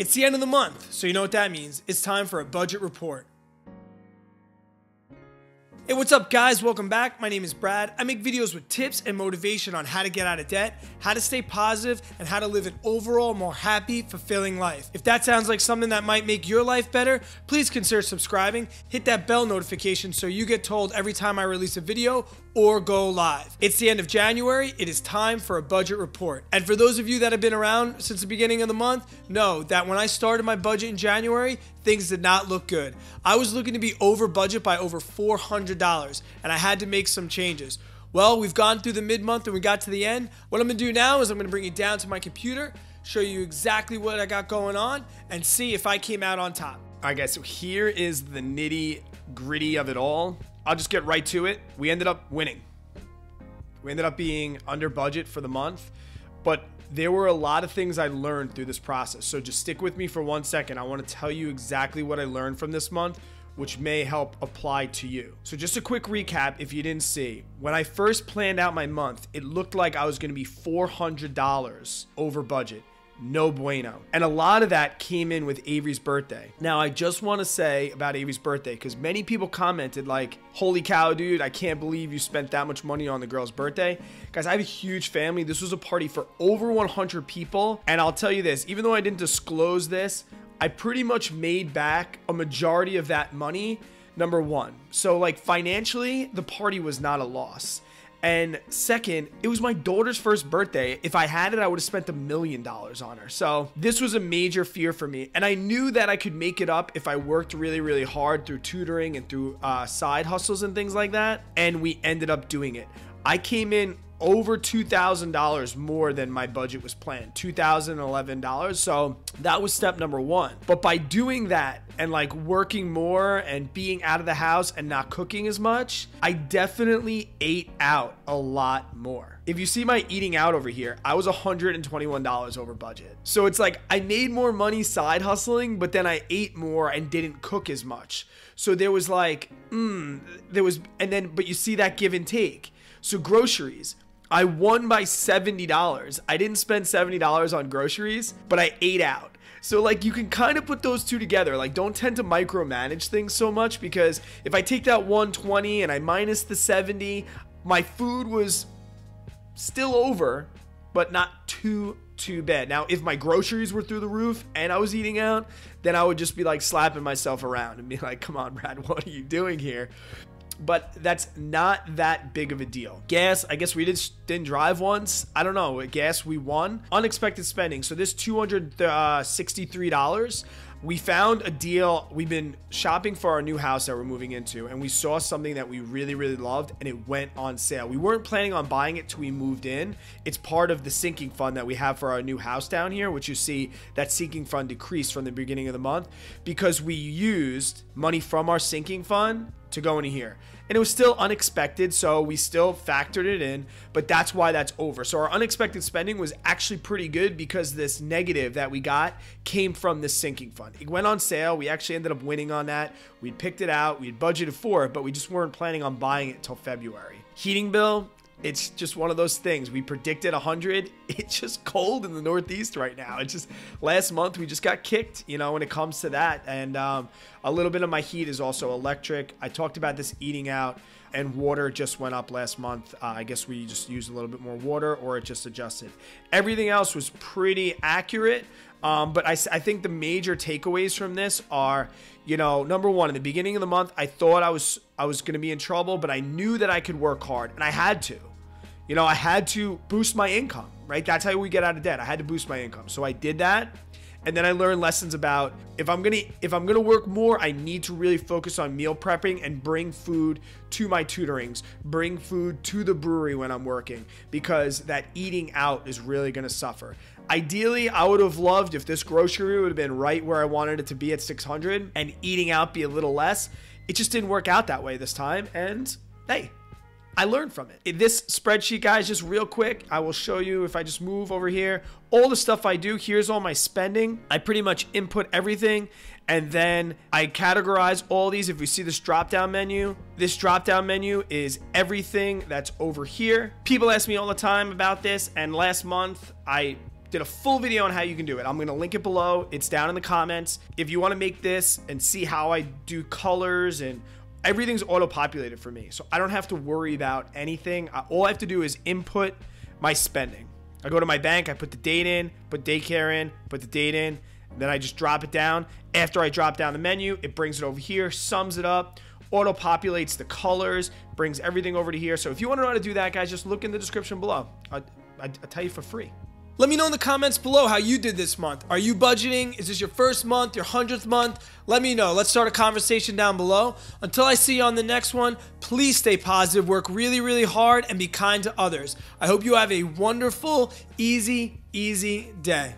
It's the end of the month, so you know what that means. It's time for a budget report. Hey, what's up guys? Welcome back. My name is Brad. I make videos with tips and motivation on how to get out of debt, how to stay positive, and how to live an overall more happy, fulfilling life. If that sounds like something that might make your life better, please consider subscribing. Hit that bell notification so you get told every time I release a video or go live. It's the end of January. It is time for a budget report. And for those of you that have been around since the beginning of the month, know that when I started my budget in January, things did not look good. I was looking to be over budget by over $400, and I had to make some changes. Well, we've gone through the mid-month and we got to the end. What I'm gonna do now is I'm gonna bring you down to my computer, show you exactly what I got going on, and see if I came out on top. All right, guys, so here is the nitty-gritty of it all. I'll just get right to it. We ended up winning. We ended up being under budget for the month, but there were a lot of things I learned through this process. So just stick with me for 1 second. I want to tell you exactly what I learned from this month, which may help apply to you. So just a quick recap if you didn't see. When I first planned out my month, it looked like I was going to be $400 over budget. No bueno. And a lot of that came in with Avery's birthday. Now, I just want to say about Avery's birthday, because many people commented like, holy cow, dude, I can't believe you spent that much money on the girl's birthday. Guys, I have a huge family. This was a party for over 100 people. And I'll tell you this, even though I didn't disclose this, I pretty much made back a majority of that money, number one. So like financially, the party was not a loss. And second, it was my daughter's first birthday. If I had it, I would have spent $1 million on her. So this was a major fear for me. And I knew that I could make it up if I worked really, really hard through tutoring and through side hustles and things like that. And we ended up doing it. I came in over $2,000 more than my budget was planned, $2,011. So that was step number one. But by doing that and like working more and being out of the house and not cooking as much, I definitely ate out a lot more. If you see my eating out over here, I was $121 over budget. So it's like I made more money side hustling, but then I ate more and didn't cook as much. So there was like, but you see that give and take. So groceries, I won by $70. I didn't spend $70 on groceries, but I ate out. So like you can kind of put those two together. Like don't tend to micromanage things so much, because if I take that 120 and I minus the 70, my food was still over, but not too bad. Now, if my groceries were through the roof and I was eating out, then I would just be like slapping myself around and be like, come on, Brad, what are you doing here? But that's not that big of a deal. Gas, I guess we didn't drive once. I don't know. Gas, we won. Unexpected spending. So this $263, we found a deal. We've been shopping for our new house that we're moving into, and we saw something that we really, really loved, and it went on sale. We weren't planning on buying it till we moved in. It's part of the sinking fund that we have for our new house down here, which you see that sinking fund decreased from the beginning of the month because we used money from our sinking fund to go into here. And it was still unexpected, so we still factored it in, but that's why that's over. So our unexpected spending was actually pretty good because this negative that we got came from this sinking fund. It went on sale. We actually ended up winning on that. We'd picked it out. We had budgeted for it, but we just weren't planning on buying it till February. Heating bill, it's just one of those things. We predicted 100. It's just cold in the Northeast right now. It's just last month we just got kicked, you know, when it comes to that. And a little bit of my heat is also electric. I talked about this eating out, and water just went up last month. I guess we just used a little bit more water, or it just adjusted. Everything else was pretty accurate. But I think the major takeaways from this are, you know, number one, in the beginning of the month, I thought I was going to be in trouble, but I knew that I could work hard, and I had to. You know, I had to boost my income, right? That's how we get out of debt. I had to boost my income. So I did that. And then I learned lessons about if I'm gonna work more, I need to really focus on meal prepping and bring food to my tutorings, bring food to the brewery when I'm working, because that eating out is really gonna suffer. Ideally, I would have loved if this grocery would have been right where I wanted it to be at 600 and eating out be a little less. It just didn't work out that way this time. And hey, I learned from it. This spreadsheet, guys, just real quick, I will show you if I just move over here, all the stuff I do. Here's all my spending. I pretty much input everything, and then I categorize all these. If we see this drop-down menu, this drop-down menu is everything that's over here. People ask me all the time about this, and last month I Did a full video on how you can do it. I'm gonna link it below. It's down in the comments. If you wanna make this and see how I do colors, and everything's auto-populated for me. So I don't have to worry about anything. All I have to do is input my spending. I go to my bank, I put the date in, put daycare in, put the date in, then I just drop it down. After I drop down the menu, it brings it over here, sums it up, auto-populates the colors, brings everything over to here. So if you want to know how to do that, guys, just look in the description below. I'll tell you for free. Let me know in the comments below how you did this month. Are you budgeting? Is this your first month, your 100th month? Let me know. Let's start a conversation down below. Until I see you on the next one, please stay positive, work really, really hard, and be kind to others. I hope you have a wonderful, easy day.